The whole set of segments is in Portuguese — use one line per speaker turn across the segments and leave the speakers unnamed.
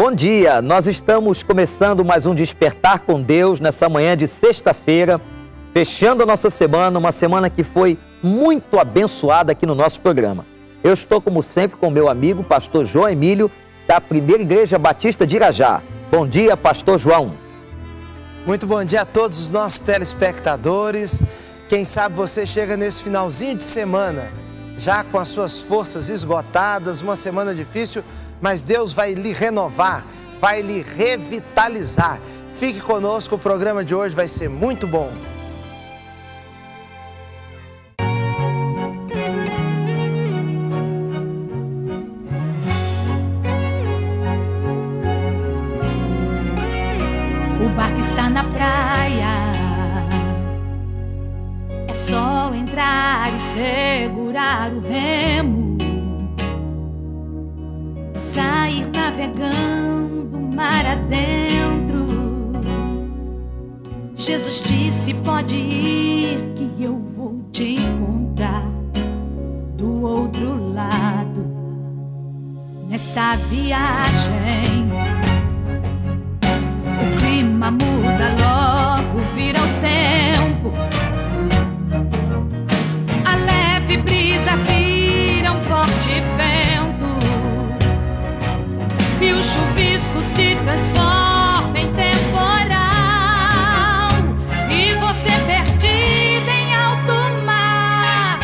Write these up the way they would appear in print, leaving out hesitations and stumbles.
Bom dia, nós estamos começando mais um Despertar com Deus nessa manhã de sexta-feira, fechando a nossa semana, uma semana que foi muito abençoada aqui no nosso programa. Eu estou, como sempre, com meu amigo, pastor João Emílio, da Primeira Igreja Batista de Irajá. Bom dia, pastor João.
Muito bom dia a todos os nossos telespectadores. Quem sabe você chega nesse finalzinho de semana, já com as suas forças esgotadas, uma semana difícil, mas Deus vai lhe renovar, vai lhe revitalizar. Fique conosco, o programa de hoje vai ser muito bom.
O barco está na praia, é só entrar e segurar o remo. Sair navegando mar adentro. Jesus disse: pode ir, que eu vou te encontrar do outro lado. Nesta viagem, o clima muda logo, vira o tempo. A leve brisa vira um forte vento. E o chuvisco se transforma em temporal. E você perdida em alto mar.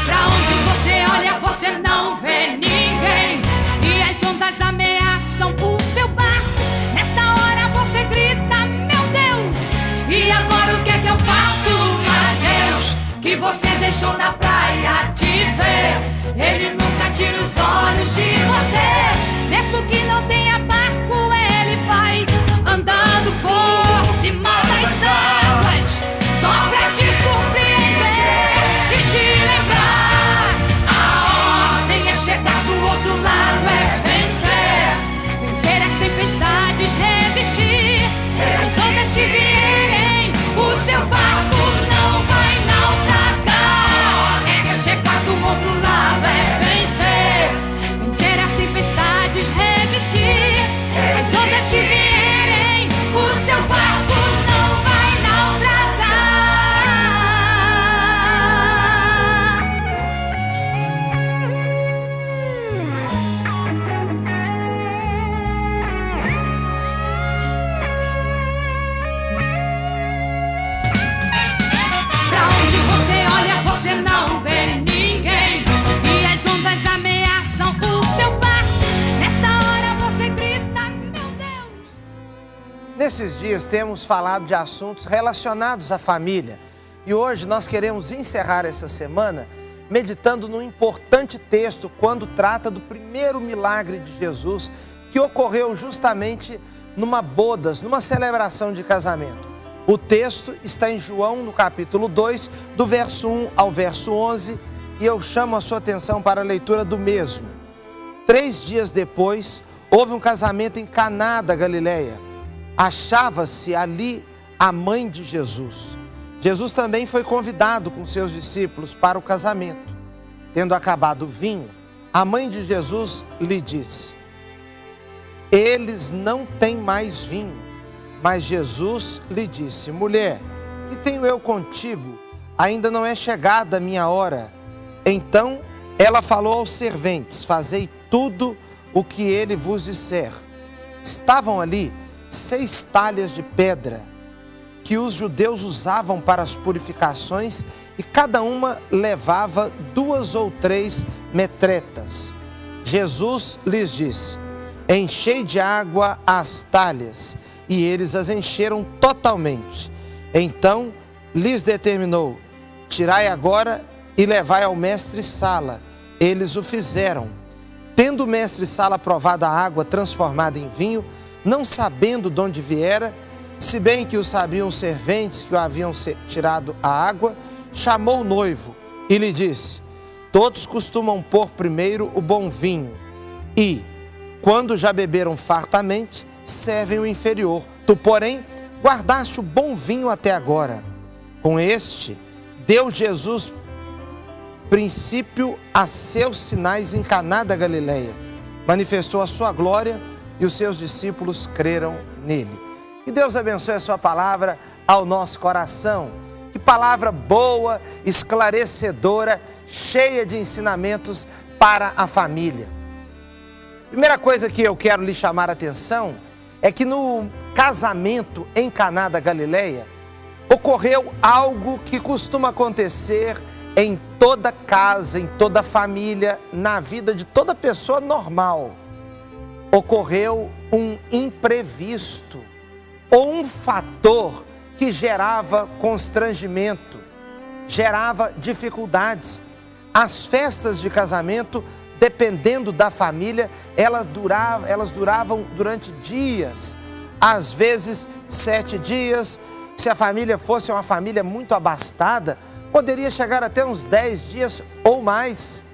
Pra onde você olha, você não vê ninguém. E as ondas ameaçam o seu barco. Nesta hora você grita: meu Deus, e agora o que é que eu faço? Mas Deus, que você deixou na praia te ver, Ele nunca tira os olhos de você. Mesmo que não tenha barco, Ele vai andando por cima das águas, só pra te surpreender e te lembrar. A ordem é chegar do outro lado, é vencer. Vencer as tempestades, resistir às ondas que vierem. O seu barco não vai naufragar. É chegar do outro lado, é vencer. Vencer as tempestades, resistir às ondas que vierem. O seu barco não vai naufragar. Pra onde você olha, você não vê ninguém. E as ondas ameaçam o seu barco. Nesta hora você grita: meu Deus.
Nesses dias temos falado de assuntos relacionados à família. E hoje nós queremos encerrar essa semana meditando num importante texto quando trata do primeiro milagre de Jesus, que ocorreu justamente numa bodas, numa celebração de casamento. O texto está em João, no capítulo 2, do verso 1 ao verso 11, e eu chamo a sua atenção para a leitura do mesmo. 3 dias depois, houve um casamento em Caná da Galileia. Achava-se ali a mãe de Jesus. Jesus também foi convidado com seus discípulos para o casamento. Tendo acabado o vinho, a mãe de Jesus lhe disse: eles não têm mais vinho. Mas Jesus lhe disse: mulher, que tenho eu contigo? Ainda não é chegada a minha hora. Então ela falou aos serventes: fazei tudo o que ele vos disser. Estavam ali 6 talhas de pedra, que os judeus usavam para as purificações, e cada uma levava 2 ou 3 metretas. Jesus lhes disse: enchei de água as talhas, e eles as encheram totalmente. Então lhes determinou: tirai agora e levai ao mestre-sala. Eles o fizeram. Tendo o mestre-sala provado a água transformada em vinho, não sabendo de onde viera, se bem que o sabiam os serventes que o haviam tirado a água, chamou o noivo e lhe disse: todos costumam pôr primeiro o bom vinho, e, quando já beberam fartamente, servem o inferior. Tu, porém, guardaste o bom vinho até agora. Com este, deu Jesus princípio a seus sinais em Caná da Galileia. Manifestou a sua glória, e os seus discípulos creram nele. Que Deus abençoe a sua palavra ao nosso coração. Que palavra boa, esclarecedora, cheia de ensinamentos para a família. Primeira coisa que eu quero lhe chamar a atenção é que no casamento em Caná da Galileia ocorreu algo que costuma acontecer em toda casa, em toda família, na vida de toda pessoa normal. Ocorreu um imprevisto ou um fator que gerava constrangimento, gerava dificuldades. As festas de casamento, dependendo da família, elas duravam durante dias, às vezes 7 dias. Se a família fosse uma família muito abastada, poderia chegar até uns 10 dias ou mais.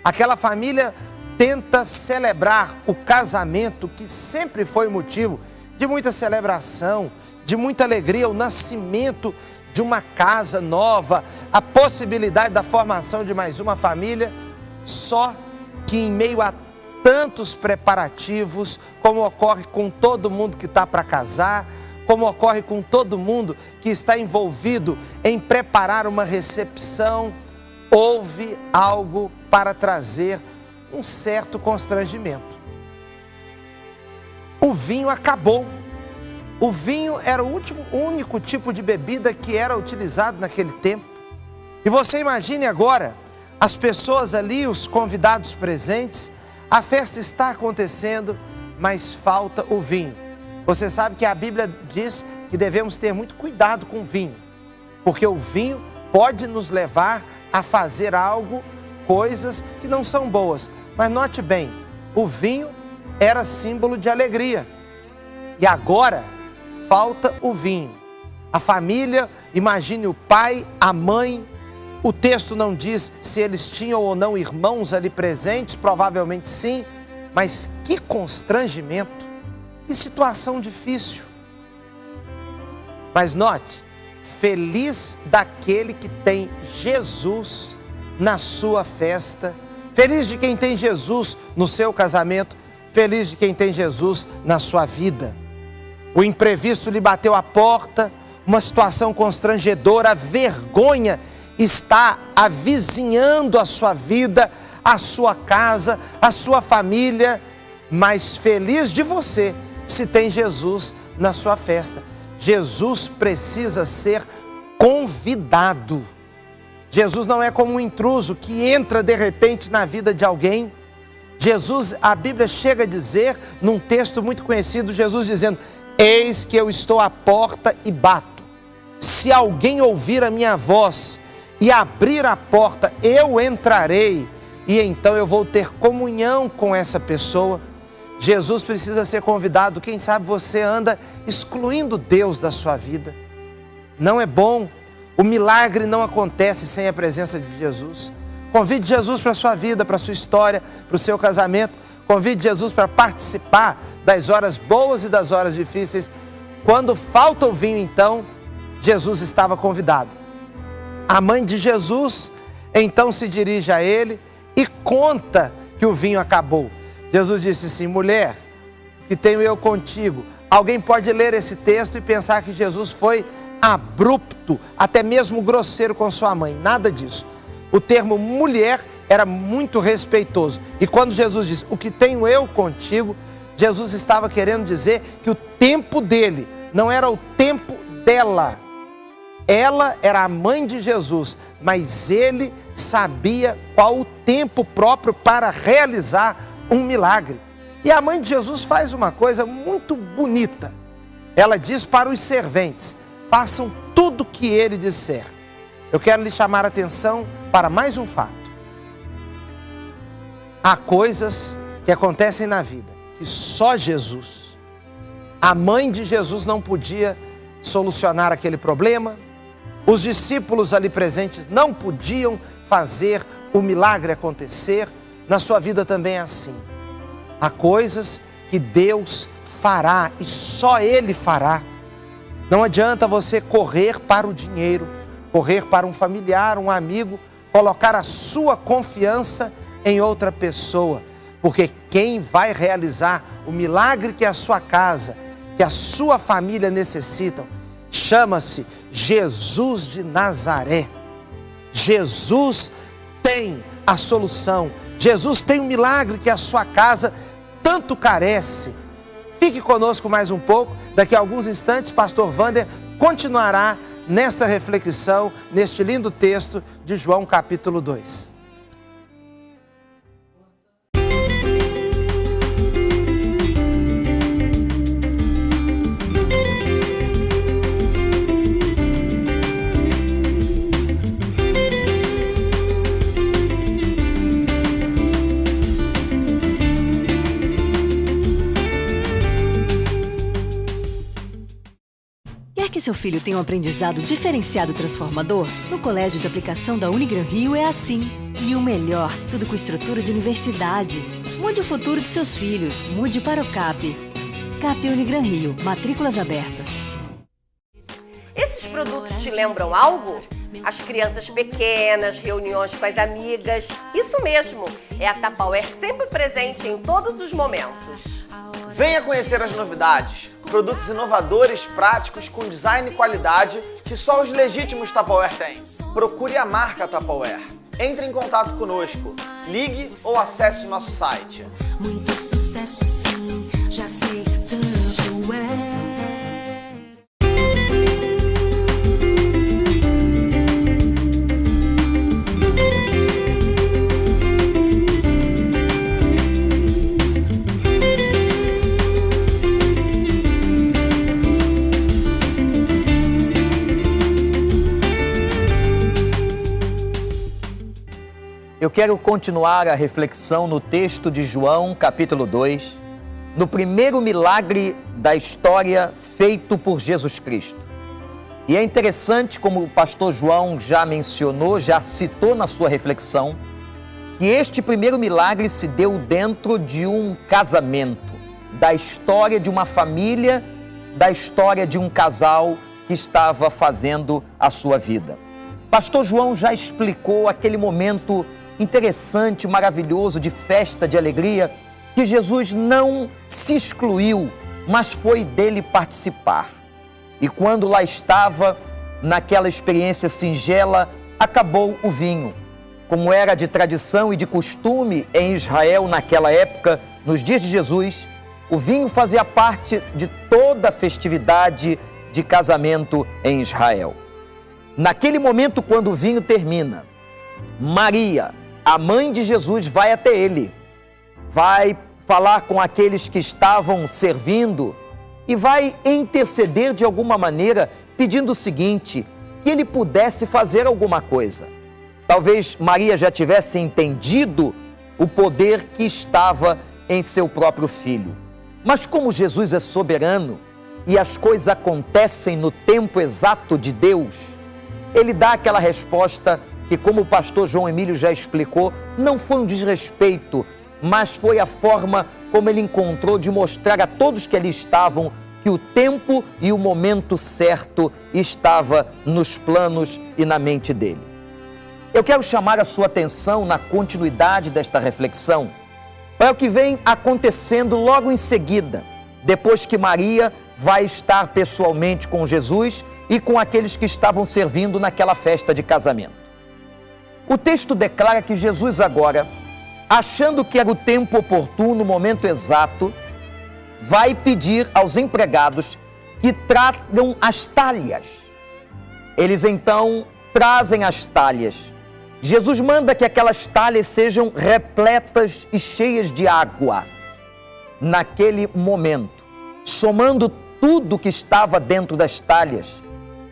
Aquela família tenta celebrar o casamento, que sempre foi motivo de muita celebração, de muita alegria, o nascimento de uma casa nova, a possibilidade da formação de mais uma família, só que em meio a tantos preparativos, como ocorre com todo mundo que está para casar, como ocorre com todo mundo que está envolvido em preparar uma recepção, houve algo para trazer um certo constrangimento. O vinho acabou. O vinho era o único tipo de bebida que era utilizado naquele tempo. E você imagine agora, as pessoas ali, os convidados presentes, a festa está acontecendo, mas falta o vinho. Você sabe que a Bíblia diz que devemos ter muito cuidado com o vinho, porque o vinho pode nos levar a fazer algo, coisas que não são boas. Mas note bem, o vinho era símbolo de alegria. E agora falta o vinho. A família, imagine o pai, a mãe. O texto não diz se eles tinham ou não irmãos ali presentes, provavelmente sim. Mas que constrangimento, que situação difícil. Mas note, feliz daquele que tem Jesus na sua festa, feliz de quem tem Jesus no seu casamento, feliz de quem tem Jesus na sua vida. O imprevisto lhe bateu à porta, uma situação constrangedora, a vergonha está avizinhando a sua vida, a sua casa, a sua família, mas feliz de você se tem Jesus na sua festa. Jesus precisa ser convidado. Jesus não é como um intruso que entra de repente na vida de alguém. Jesus, a Bíblia chega a dizer, num texto muito conhecido, Jesus dizendo: eis que eu estou à porta e bato. Se alguém ouvir a minha voz e abrir a porta, eu entrarei e então eu vou ter comunhão com essa pessoa. Jesus precisa ser convidado. Quem sabe você anda excluindo Deus da sua vida. Não é bom. O milagre não acontece sem a presença de Jesus. Convide Jesus para a sua vida, para a sua história, para o seu casamento. Convide Jesus para participar das horas boas e das horas difíceis. Quando falta o vinho, então, Jesus estava convidado. A mãe de Jesus, então, se dirige a ele e conta que o vinho acabou. Jesus disse assim: mulher, que tenho eu contigo. Alguém pode ler esse texto e pensar que Jesus foi abrupto, até mesmo grosseiro com sua mãe. Nada disso. O termo mulher era muito respeitoso. E quando Jesus diz: o que tenho eu contigo, Jesus estava querendo dizer que o tempo dele não era o tempo dela. Ela era a mãe de Jesus, mas ele sabia qual o tempo próprio para realizar um milagre. E a mãe de Jesus faz uma coisa muito bonita. Ela diz para os serventes: façam tudo o que ele disser. Eu quero lhe chamar a atenção para mais um fato. Há coisas que acontecem na vida que só Jesus, a mãe de Jesus, não podia solucionar aquele problema. Os discípulos ali presentes não podiam fazer o milagre acontecer. Na sua vida também é assim. Há coisas que Deus fará e só Ele fará. Não adianta você correr para o dinheiro, correr para um familiar, um amigo, colocar a sua confiança em outra pessoa, porque quem vai realizar o milagre que a sua casa, que a sua família necessitam, chama-se Jesus de Nazaré. Jesus tem a solução. Jesus tem um milagre que a sua casa tanto carece. Fique conosco mais um pouco. Daqui a alguns instantes, pastor Wander continuará nesta reflexão, neste lindo texto de João capítulo 2.
Quer que seu filho tenha um aprendizado diferenciado e transformador? No Colégio de Aplicação da Unigran Rio é assim. E o melhor, tudo com estrutura de universidade. Mude o futuro de seus filhos, mude para o CAP. CAP Unigran Rio, matrículas abertas.
Esses produtos te lembram algo? As crianças pequenas, reuniões com as amigas. Isso mesmo, é a Tupperware sempre presente em todos os momentos.
Venha conhecer as novidades, produtos inovadores, práticos, com design e qualidade que só os legítimos Tupperware têm. Procure a marca Tupperware. Entre em contato conosco, ligue ou acesse nosso site.
Muito sucesso sim, já sei Tupperware.
Eu quero continuar a reflexão no texto de João, capítulo 2, no primeiro milagre da história feito por Jesus Cristo. E é interessante, como o pastor João já mencionou, já citou na sua reflexão, que este primeiro milagre se deu dentro de um casamento, da história de uma família, da história de um casal que estava fazendo a sua vida. Pastor João já explicou aquele momento interessante, maravilhoso, de festa, de alegria, que Jesus não se excluiu, mas foi dele participar. E quando lá estava, naquela experiência singela, acabou o vinho. Como era de tradição e de costume em Israel naquela época, nos dias de Jesus, o vinho fazia parte de toda a festividade de casamento em Israel. Naquele momento, quando o vinho termina, Maria, a mãe de Jesus, vai até ele, vai falar com aqueles que estavam servindo e vai interceder de alguma maneira, pedindo o seguinte, que ele pudesse fazer alguma coisa. Talvez Maria já tivesse entendido o poder que estava em seu próprio filho. Mas como Jesus é soberano e as coisas acontecem no tempo exato de Deus, ele dá aquela resposta que, como o pastor João Emílio já explicou, não foi um desrespeito, mas foi a forma como ele encontrou de mostrar a todos que ali estavam que o tempo e o momento certo estava nos planos e na mente dele. Eu quero chamar a sua atenção na continuidade desta reflexão para o que vem acontecendo logo em seguida, depois que Maria vai estar pessoalmente com Jesus e com aqueles que estavam servindo naquela festa de casamento. O texto declara que Jesus agora, achando que era o tempo oportuno, o momento exato, vai pedir aos empregados que tragam as talhas. Eles então trazem as talhas. Jesus manda que aquelas talhas sejam repletas e cheias de água. Naquele momento, somando tudo que estava dentro das talhas,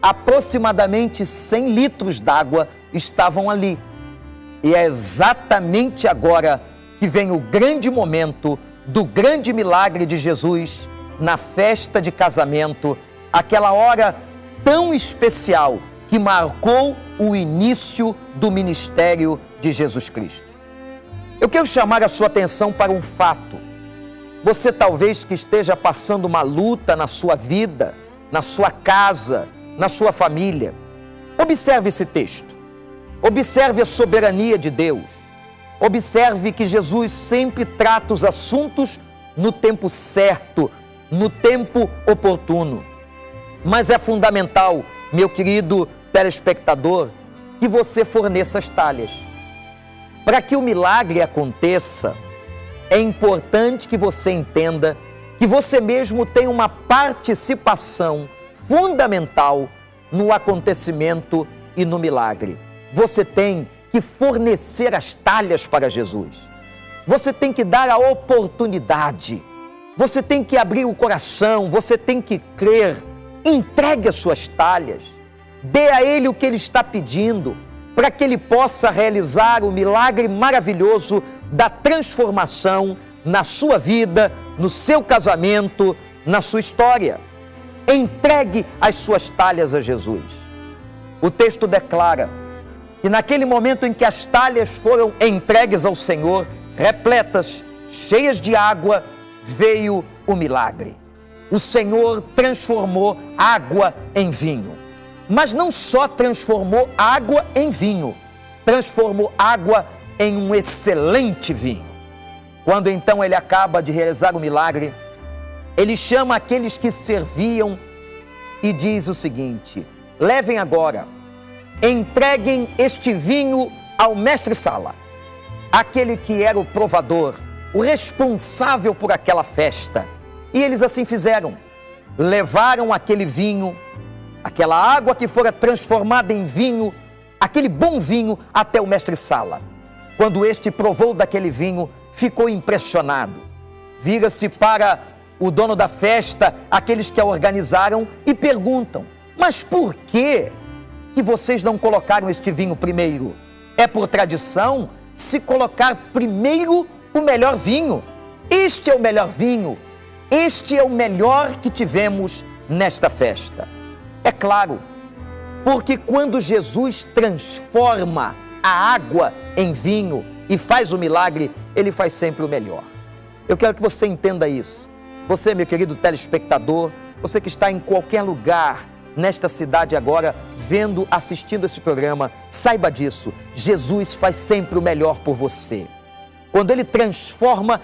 aproximadamente 100 litros d'água estavam ali. E é exatamente agora que vem o grande momento do grande milagre de Jesus na festa de casamento, aquela hora tão especial que marcou o início do ministério de Jesus Cristo. Eu quero chamar a sua atenção para um fato. Você talvez que esteja passando uma luta na sua vida, na sua casa, na sua família. Observe esse texto. Observe a soberania de Deus. Observe que Jesus sempre trata os assuntos no tempo certo, no tempo oportuno. Mas é fundamental, meu querido telespectador, que você forneça as talhas. Para que o milagre aconteça, é importante que você entenda que você mesmo tem uma participação fundamental no acontecimento e no milagre. Você tem que fornecer as talhas para Jesus. Você tem que dar a oportunidade. Você tem que abrir o coração, você tem que crer. Entregue as suas talhas. Dê a Ele o que Ele está pedindo, para que Ele possa realizar o milagre maravilhoso da transformação na sua vida, no seu casamento, na sua história. Entregue as suas talhas a Jesus. O texto declara que naquele momento em que as talhas foram entregues ao Senhor, repletas, cheias de água, veio o milagre. O Senhor transformou água em vinho. Mas não só transformou água em vinho, transformou água em um excelente vinho. Quando então ele acaba de realizar o milagre, ele chama aqueles que serviam e diz o seguinte: levem agora, entreguem este vinho ao mestre-sala, aquele que era o provador, o responsável por aquela festa. E eles assim fizeram. Levaram aquele vinho, aquela água que fora transformada em vinho, aquele bom vinho, até o mestre-sala. Quando este provou daquele vinho, ficou impressionado. Vira-se para o dono da festa, aqueles que a organizaram, e perguntam: mas por que vocês não colocaram este vinho primeiro? É por tradição se colocar primeiro o melhor vinho. Este é o melhor vinho. Este é o melhor que tivemos nesta festa. É claro, porque quando Jesus transforma a água em vinho e faz o milagre, Ele faz sempre o melhor. Eu quero que você entenda isso. Você, meu querido telespectador, você que está em qualquer lugar nesta cidade agora, vendo, assistindo esse programa, saiba disso. Jesus faz sempre o melhor por você. Quando Ele transforma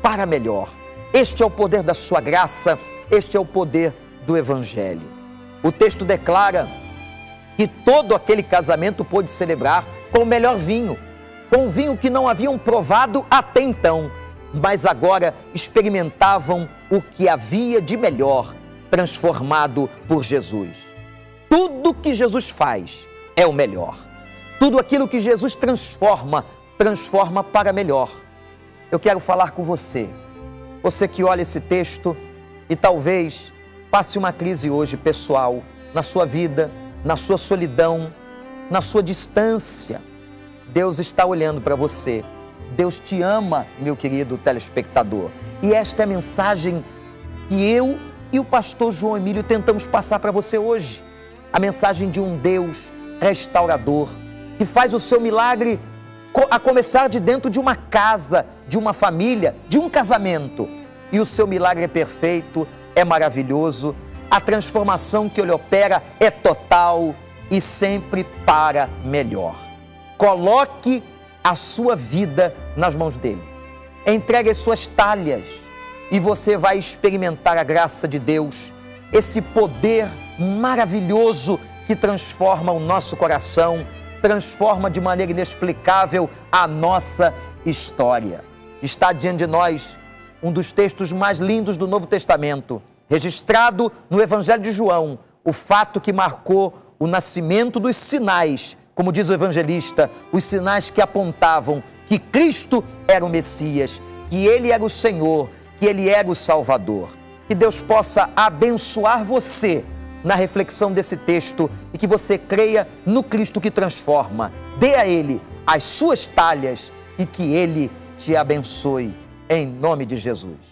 para melhor. Este é o poder da sua graça, este é o poder do Evangelho. O texto declara que todo aquele casamento pôde celebrar com o melhor vinho, com o vinho que não haviam provado até então, mas agora experimentavam o que havia de melhor, transformado por Jesus. Tudo que Jesus faz é o melhor. Tudo aquilo que Jesus transforma para melhor. Eu quero falar com você. Você que olha esse texto e talvez passe uma crise hoje pessoal, na sua vida, na sua solidão, na sua distância. Deus está olhando para você. Deus te ama, meu querido telespectador. E esta é a mensagem que eu e o pastor João Emílio tentamos passar para você hoje. A mensagem de um Deus restaurador, que faz o seu milagre a começar de dentro de uma casa, de uma família, de um casamento. E o seu milagre é perfeito, é maravilhoso. A transformação que Ele opera é total e sempre para melhor. Coloque a sua vida nas mãos dEle. Entregue as suas talhas e você vai experimentar a graça de Deus, esse poder maravilhoso que transforma o nosso coração, transforma de maneira inexplicável a nossa história. Está diante de nós um dos textos mais lindos do Novo Testamento, registrado no Evangelho de João, o fato que marcou o nascimento dos sinais, como diz o evangelista, os sinais que apontavam que Cristo era o Messias, que Ele era o Senhor, que Ele era o Salvador. Que Deus possa abençoar você na reflexão desse texto e que você creia no Cristo que transforma. Dê a Ele as suas talhas e que Ele te abençoe, em nome de Jesus.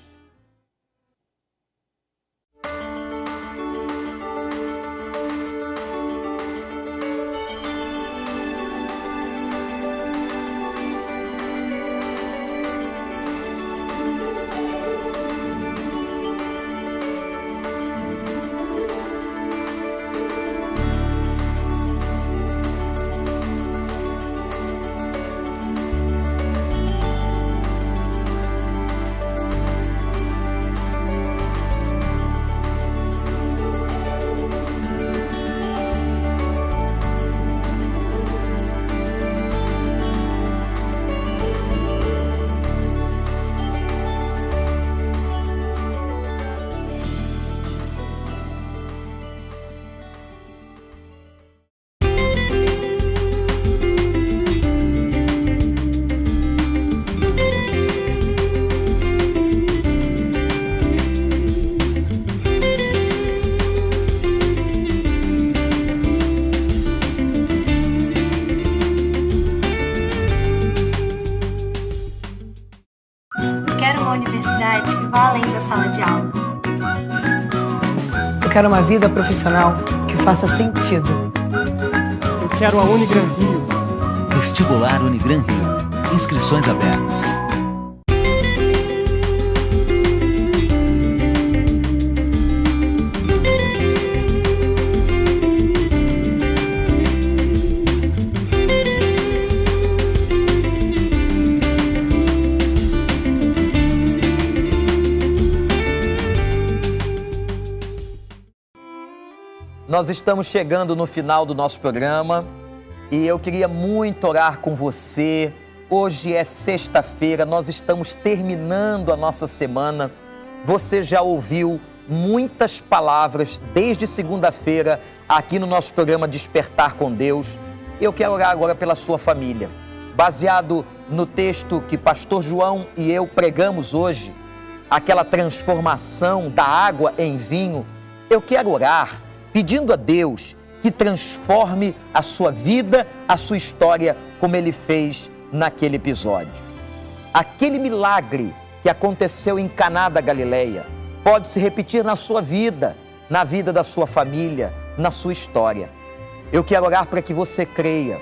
oportunidade que vá além da sala de aula.
Eu quero uma vida profissional que faça sentido.
Eu quero a Unigran Rio.
Vestibular Unigran Rio. Inscrições abertas.
Nós estamos chegando no final do nosso programa e eu queria muito orar com você. Hoje é sexta-feira, nós estamos terminando a nossa semana. Você já ouviu muitas palavras desde segunda-feira aqui no nosso programa Despertar com Deus. Eu quero orar agora pela sua família. Baseado no texto que pastor João e eu pregamos hoje, aquela transformação da água em vinho, eu quero orar pedindo a Deus que transforme a sua vida, a sua história, como Ele fez naquele episódio. Aquele milagre que aconteceu em Caná da Galileia pode se repetir na sua vida, na vida da sua família, na sua história. Eu quero orar para que você creia,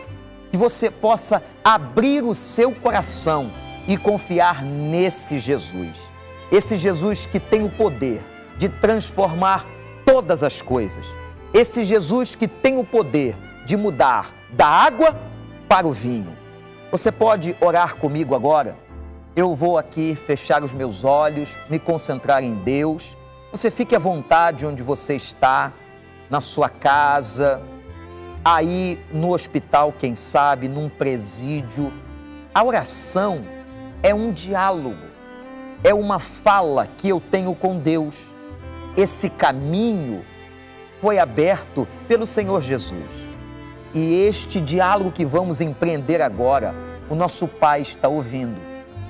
que você possa abrir o seu coração e confiar nesse Jesus. Esse Jesus que tem o poder de transformar todas as coisas. Esse Jesus que tem o poder de mudar da água para o vinho. Você pode orar comigo agora? Eu vou aqui fechar os meus olhos, me concentrar em Deus. Você fique à vontade onde você está, na sua casa, aí no hospital, quem sabe, num presídio. A oração é um diálogo, é uma fala que eu tenho com Deus. Esse caminho foi aberto pelo Senhor Jesus. E este diálogo que vamos empreender agora, o nosso Pai está ouvindo.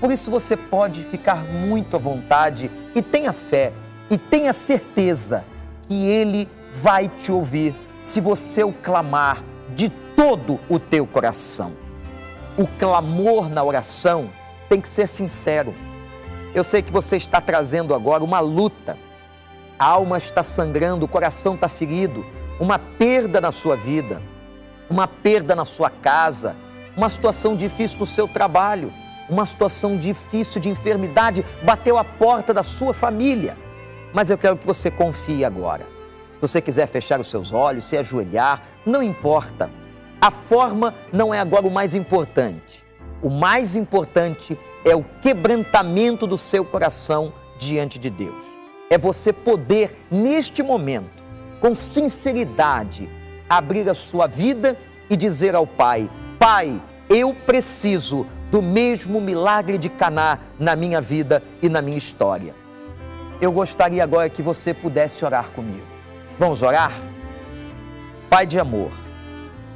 Por isso você pode ficar muito à vontade e tenha fé e tenha certeza que Ele vai te ouvir se você o clamar de todo o teu coração. O clamor na oração tem que ser sincero. Eu sei que você está trazendo agora uma luta. A alma está sangrando, o coração está ferido, uma perda na sua vida, uma perda na sua casa, uma situação difícil no seu trabalho, uma situação difícil de enfermidade, bateu a porta da sua família. Mas eu quero que você confie agora. Se você quiser fechar os seus olhos, se ajoelhar, não importa. A forma não é agora o mais importante. O mais importante é o quebrantamento do seu coração diante de Deus. É você poder, neste momento, com sinceridade, abrir a sua vida e dizer ao Pai: Pai, eu preciso do mesmo milagre de Caná na minha vida e na minha história. Eu gostaria agora que você pudesse orar comigo. Vamos orar? Pai de amor,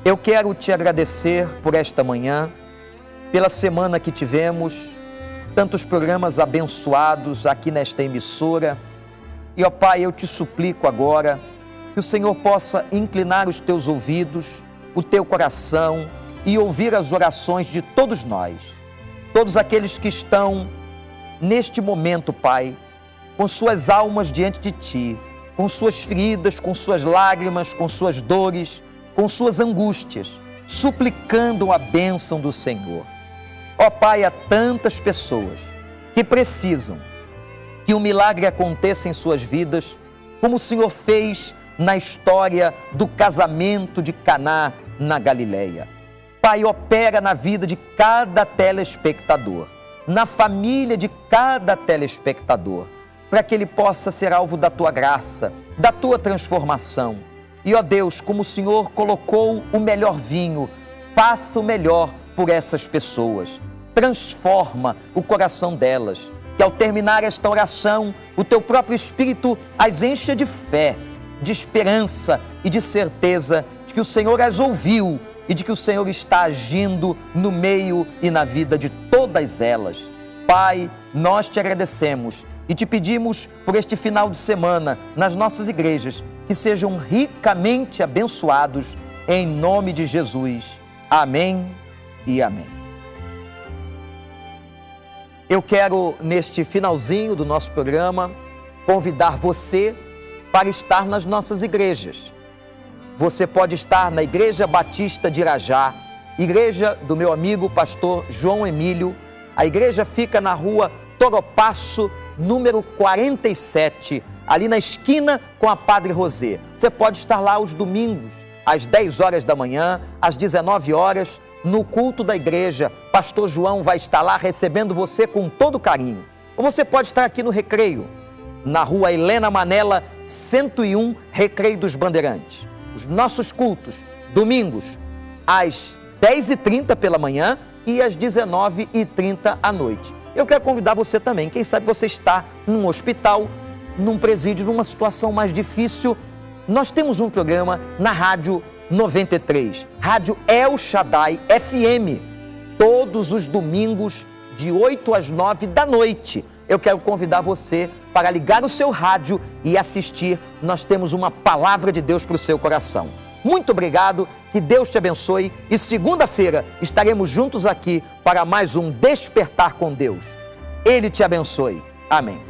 eu quero te agradecer por esta manhã, pela semana que tivemos, tantos programas abençoados aqui nesta emissora. E, ó Pai, eu te suplico agora que o Senhor possa inclinar os teus ouvidos, o teu coração e ouvir as orações de todos nós. Todos aqueles que estão neste momento, Pai, com suas almas diante de Ti, com suas feridas, com suas lágrimas, com suas dores, com suas angústias, suplicando a bênção do Senhor. Ó Pai, há tantas pessoas que precisam que um milagre aconteça em suas vidas, como o Senhor fez na história do casamento de Caná na Galileia. Pai, opera na vida de cada telespectador, na família de cada telespectador, para que ele possa ser alvo da Tua graça, da Tua transformação. E, ó Deus, como o Senhor colocou o melhor vinho, faça o melhor por essas pessoas. Transforma o coração delas. Que ao terminar esta oração, o Teu próprio Espírito as encha de fé, de esperança e de certeza de que o Senhor as ouviu e de que o Senhor está agindo no meio e na vida de todas elas. Pai, nós te agradecemos e te pedimos por este final de semana nas nossas igrejas, que sejam ricamente abençoados em nome de Jesus. Amém e amém. Eu quero, neste finalzinho do nosso programa, convidar você para estar nas nossas igrejas. Você pode estar na Igreja Batista de Irajá, igreja do meu amigo pastor João Emílio. A igreja fica na rua Toropaço, número 47, ali na esquina com a Padre Rosê. Você pode estar lá os domingos, às 10 horas da manhã, às 19 horas, no culto da igreja. Pastor João vai estar lá recebendo você com todo carinho. Ou você pode estar aqui no Recreio, na rua Helena Manela, 101, Recreio dos Bandeirantes. Os nossos cultos, domingos, às 10h30 pela manhã e às 19h30 à noite. Eu quero convidar você também, quem sabe você está num hospital, num presídio, numa situação mais difícil. Nós temos um programa na Rádio 93, Rádio El Shaddai FM, todos os domingos de 8 às 9 da noite. Eu quero convidar você para ligar o seu rádio e assistir. Nós temos uma palavra de Deus para o seu coração. Muito obrigado, que Deus te abençoe e segunda-feira estaremos juntos aqui para mais um Despertar com Deus. Ele te abençoe. Amém.